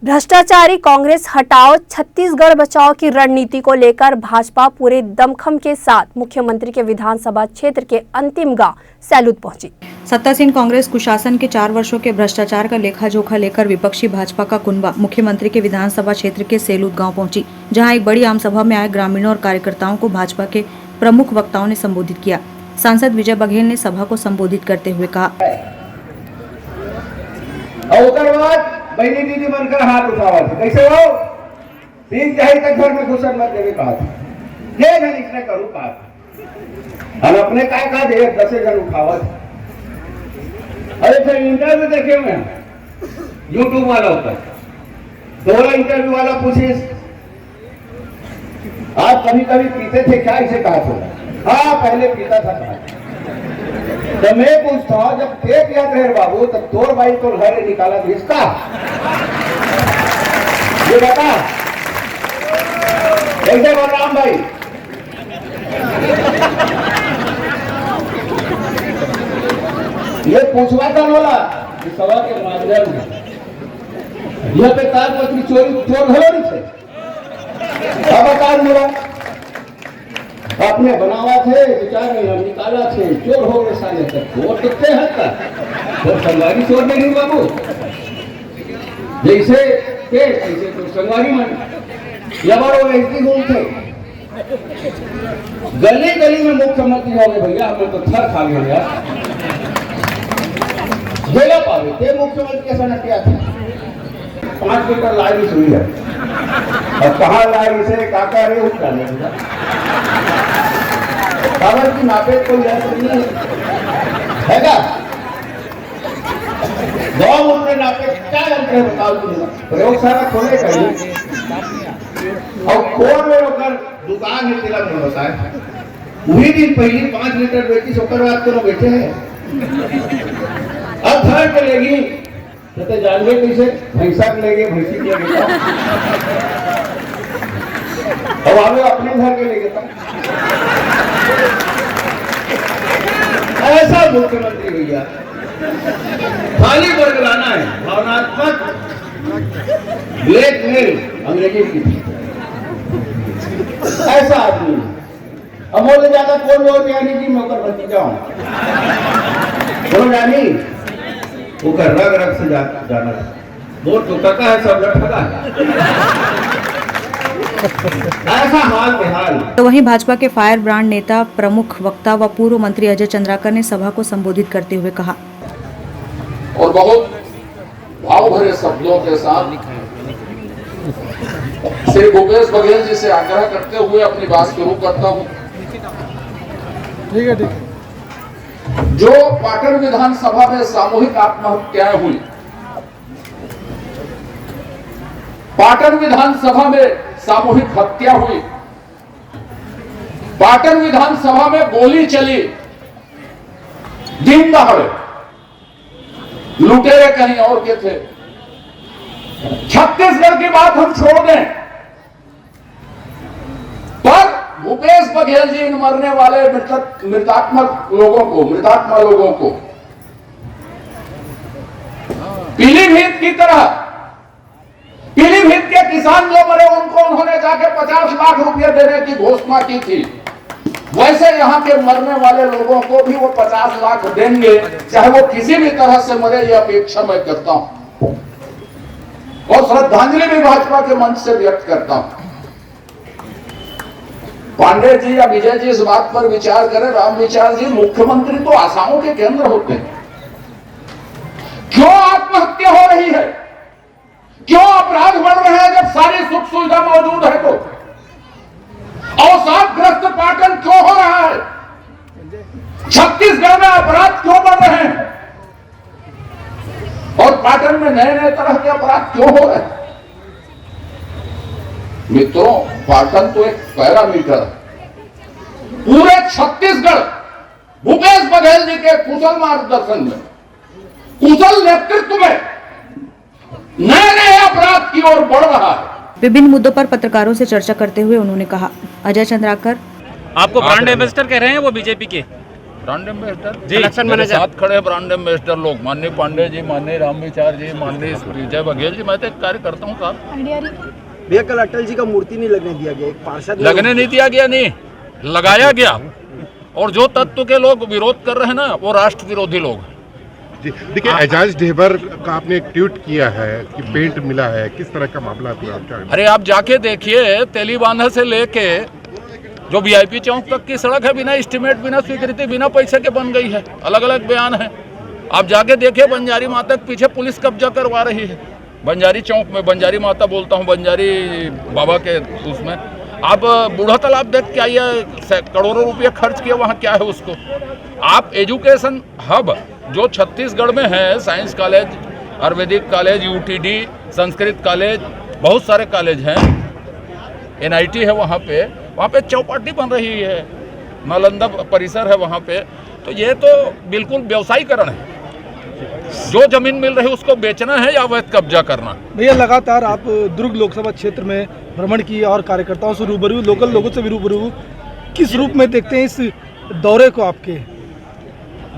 भ्रष्टाचारी कांग्रेस हटाओ छत्तीसगढ़ बचाओ की रणनीति को लेकर भाजपा पूरे दमखम के साथ मुख्यमंत्री के विधानसभा क्षेत्र के अंतिम गांव सैलूद पहुंची। सत्तासीन कांग्रेस कुशासन के 4 वर्षों के भ्रष्टाचार का लेखा जोखा लेकर विपक्षी भाजपा का कुनबा मुख्यमंत्री के विधानसभा क्षेत्र के सैलूद गांव पहुंची, जहां एक बड़ी आम सभा में आए ग्रामीणों और कार्यकर्ताओं को भाजपा के प्रमुख वक्ताओं ने संबोधित किया। सांसद विजय बघेल ने सभा को संबोधित करते हुए कहा, बहनी दीदी बनकर हाथ उठावा थे, कैसे हो 3 तिहाई तक घर में घुसन मत देवे कहा था, ये मैं इसने करूँ कहा था, हम अपने काय कहा दे 10 जन उठावा थे। अरे फिर इंटरव्यू देखे हुए यूट्यूब वाला ऊपर दोहरा इंटरव्यू वाला पूछिस आप कभी कभी पीते थे क्या, इसे कहा था, हाँ पहले पीता था कहा। तो मैं पूछता हूँ जब टेप याद रहे बाबू तब तोर भाई तो घर निकाला तो इसका ये बता कैसे बोल रहा भाई। ये पूछवा था बोला सभा के माध्यम में यह पे तार पत्री चोर हो रही थे अब तार मिला आपने बनावा थे विचार में हम निकाला थे चोर हो गए साले तक वो कितने हद तक तो संगवारी चोर नहीं बाबू जैसे थे ऐसे तो संगवारी मन यबर और ऐसी गुण थे गली गली में मुख्यमंत्री हो गए भैया हमें तो थर खा गए यार जेला पावे थे मुख्यमंत्री ऐसा न किया था 5 मीटर लाइन हुई है और कहाँ लाइन से काका रे उठ डाले कागज की नापे कोई नहीं है क्या गाँव उन्होंने नापे क्या अंतर है बताओ तुम प्रयोगशाला खोले कहीं और खोल में होकर दुकान है तिलक में बताए वही दिन पहली 5 लीटर बेची सोकर रात को बैठे हैं अब घर पे लेगी तो जान गए कैसे भैंसा के लेगे भैंसी के लेगे अब हमें अपने घर के लेके ऐसा मुख्यमंत्री भैया खाली बरगलाना है भावनात्मक ब्लैकमेल अंग्रेजी की ऐसा आदमी अब बोले ज्यादा कौन लोग यानी कि नौकर बनती जाओ बोलो जानी वो कर रग रग से जाना वो तो टका है सब लटका है ऐसा हाल बेहाल। तो वहीं भाजपा के फायर ब्रांड नेता प्रमुख वक्ता व पूर्व मंत्री अजय चंद्राकर ने सभा को संबोधित करते हुए कहा, और बहुत भाव भरे शब्दों के साथ श्री भूपेश बघेल जी से आग्रह करते हुए अपनी बात शुरू करता हूं। ठीक है जो पाटन विधानसभा में सामूहिक आत्महत्याएं हुई, पाटन विधानसभा में सामूहिक हत्या हुई, पाटन विधानसभा में गोली चली, दिन दहाड़े लुटेरे कहीं और के थे। छत्तीसगढ़ की बात हम छोड़ दें, पर भूपेश बघेल जी इन मरने वाले मृतात्मा लोगों को पीलीभीत की तरह पीलीभीत के किसान जो मरे उनको उन्होंने जाके 50 लाख रुपए देने की घोषणा की थी, वैसे यहां के मरने वाले लोगों को भी वो 50 लाख देंगे, चाहे वो किसी भी तरह से मरे, ये अपेक्षा मैं करता हूं और श्रद्धांजलि भी भाजपा के मंच से व्यक्त करता हूं। पांडे जी या विजय जी इस बात पर विचार करें, राम विचार जी, मुख्यमंत्री तो आशाओं के केंद्र होते हैं, क्यों आत्महत्या हो रही है, क्यों अपराध बढ़ रहे हैं जब सारी सुख सुविधा मौजूद है तो अवसादग्रस्त पाटन क्यों हो रहा है, छत्तीसगढ़ में अपराध क्यों बढ़ रहे हैं और पाटन में नए नए तरह के अपराध क्यों हो रहे हैं। मित्रों, पाटन तो एक पैरामीटर है। पूरे छत्तीसगढ़ भूपेश बघेल जी के कुशल मार्गदर्शन में, कुशल नेतृत्व में नए नए अपराध की ओर बढ़ रहा है। विभिन्न मुद्दों पर पत्रकारों से चर्चा करते हुए उन्होंने कहा, अजय चंद्राकर आपको ब्रांड एम्बेसडर कह रहे हैं वो बीजेपी के, ब्रांड एम्बेसडर जी, इलेक्शन मेरे मैनेजर। साथ खड़े ब्रांड एम्बेसडर लोग, माननीय पांडे जी, माननीय रामविचार जी, माननीय विजय बघेल जी। मैं तो एक कार्य करता हूँ साहब। भैया कल अटल जी का मूर्ति नहीं लगने दिया गया, एक पार्षद ने- लगने नहीं दिया गया, नहीं लगाया गया। और जो तत्व के लोग विरोध कर रहे हैं ना, वो राष्ट्र विरोधी लोग हैं। जी, देखिए एजाज ढेबर का आपने एक ट्वीट किया है कि पेंट मिला है, किस तरह का मामला पूरा क्या है? अरे आप जाके देखिए, तेलीबांधा से लेके जो वीआईपी चौक तक की सड़क है, बिना एस्टीमेट, बिना स्वीकृति, बिना पैसे के बन गई है। अलग अलग बयान है। आप जाके देखिए, बंजारी माता के पीछे पुलिस कब्जा करवा रही है। बंजारी चौक में, बंजारी माता बोलता हूँ, बंजारी बाबा के उसमें। आप बूढ़ा तालाब देख के आइए, करोड़ों रुपये खर्च किए, वहाँ क्या है उसको। आप एजुकेशन हब जो छत्तीसगढ़ में है, science college, Ayurvedic college, UTD, Sanskrit college, बहुत सारे कॉलेज हैं, एनआईटी है वहाँ पे चौपाटी बन रही है, नालंदा परिसर है वहाँ पे। तो ये तो बिल्कुल व्यवसायीकरण है। जो जमीन मिल रही है उसको बेचना है या अवैध कब्जा करना। भैया लगातार आप दुर्ग लोकसभा क्षेत्र में भ्रमण किए और कार्यकर्ताओं से रूबरू, लोकल लोगों से भी रूबरू, किस रूप में देखते हैं इस दौरे को आपके?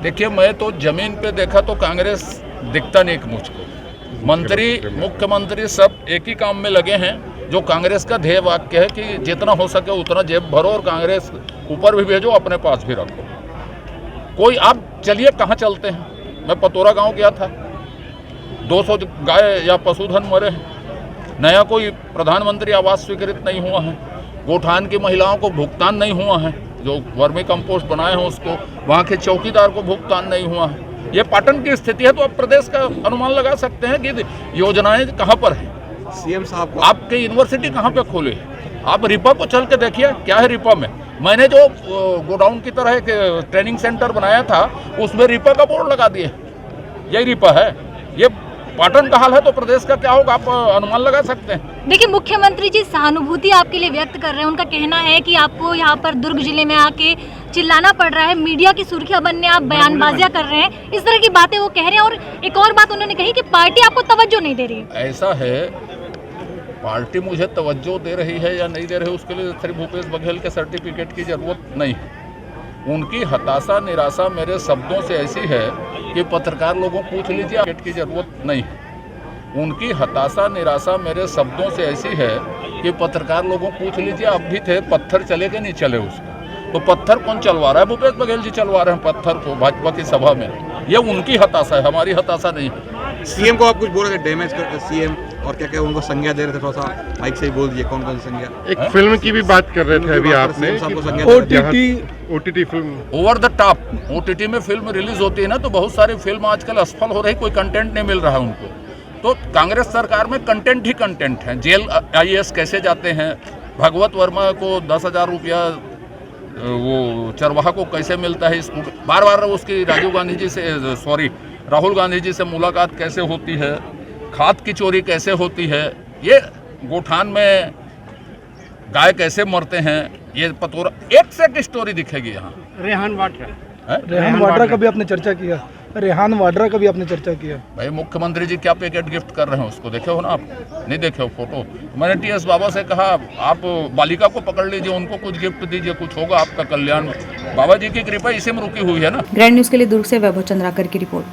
देखिए, मैं तो जमीन पे देखा तो कांग्रेस दिखता नहीं मुझको। मंत्री, मुख्यमंत्री सब एक ही काम में लगे हैं, जो कांग्रेस का ध्येय वाक्य है कि जितना हो सके उतना जेब भरो और कांग्रेस ऊपर भी भेजो, अपने पास भी रखो। कोई आप चलिए कहाँ चलते हैं। मैं पतोरा गांव गया था, 200 गाय या पशुधन मरे हैं। नया कोई प्रधानमंत्री आवास स्वीकृत नहीं हुआ है। गोठान की महिलाओं को भुगतान नहीं हुआ है, जो वर्मी कंपोस्ट बनाए हैं उसको, वहाँ के चौकीदार को भुगतान नहीं हुआ है। ये पाटन की स्थिति है, तो आप प्रदेश का अनुमान लगा सकते हैं कि योजनाएं कहाँ पर हैं। सीएम साहब को आपके यूनिवर्सिटी कहाँ पे खोली है? आप रिपा को चल के देखिए, क्या है रिपा में। मैंने जो गोडाउन की तरह एक ट्रेनिंग सेंटर बनाया था, उसमें रिपा का बोर्ड लगा दिए। यही रिपा है। ये पाटन का हाल है, तो प्रदेश का क्या होगा, आप अनुमान लगा सकते हैं। देखिए, मुख्यमंत्री जी सहानुभूति आपके लिए व्यक्त कर रहे हैं। उनका कहना है कि आपको यहाँ पर दुर्ग जिले में आके चिल्लाना पड़ रहा है, मीडिया की सुर्खियां बनने आप बयानबाजियां कर रहे हैं, इस तरह की बातें वो कह रहे हैं। और एक और बात उन्होंने कही कि पार्टी आपको तवज्जो नहीं दे रही है। ऐसा है, पार्टी मुझे तवज्जो दे रही है या नहीं दे रही, उसके लिए श्री भूपेश बघेल के सर्टिफिकेट की जरूरत नहीं है। उनकी हताशा, निराशा मेरे शब्दों से ऐसी है कि पत्रकार लोगों पूछ लीजिए, टिकट की जरूरत नहीं है। उनकी हताशा, निराशा मेरे शब्दों से ऐसी है कि पत्रकार लोगों पूछ लीजिए, अब भी थे, पत्थर चले कि नहीं चले उसको। तो पत्थर कौन चलवा रहा है? भूपेश बघेल जी चलवा रहे हैं पत्थर को भाजपा की सभा में। ये उनकी हताशा है, हमारी हताशा नहीं है। सीएम को आप कुछ बोल रहे थे, डैमेज कर सीएम, और क्या क्या उनको संज्ञा दे रहे थे, थोड़ा सा माइक से ही बोल दीजिए कौन कौन सी संज्ञा। एक फिल्म की भी बात कर रहे थे अभी आपने, OTT film, over the top OTT में फिल्म रिलीज होती है ना, तो बहुत सारी फिल्म आजकल असफल हो रही, कोई कंटेंट नहीं मिल रहा है उनको। तो कांग्रेस सरकार में कंटेंट ही कंटेंट है। जेल आईएएस कैसे जाते हैं, भगवत वर्मा को 10,000 रुपया वो चरवाहा को कैसे मिलता है, इसको बार बार उसकी राहुल गांधी जी से मुलाकात कैसे होती है, खाद की चोरी कैसे होती है, ये गोठान में गाय कैसे मरते हैं, ये पतोरा, एक से एक स्टोरी दिखेगी यहाँ। रेहान वाड्रा का भी आपने चर्चा किया, रेहान वाड्रा का भी आपने चर्चा किया। भाई, मुख्यमंत्री जी क्या पैकेट गिफ्ट कर रहे हैं उसको देखे हो ना आप? नहीं देखे हो फोटो? मैंने टीएस बाबा से कहा, आप बालिका को पकड़ लीजिए, उनको कुछ गिफ्ट दीजिए, कुछ होगा आपका कल्याण। बाबा जी की कृपा इसी में रुकी हुई है ना। ग्रैंड न्यूज के लिए दुर्ग से वैभव चंद्राकर की रिपोर्ट।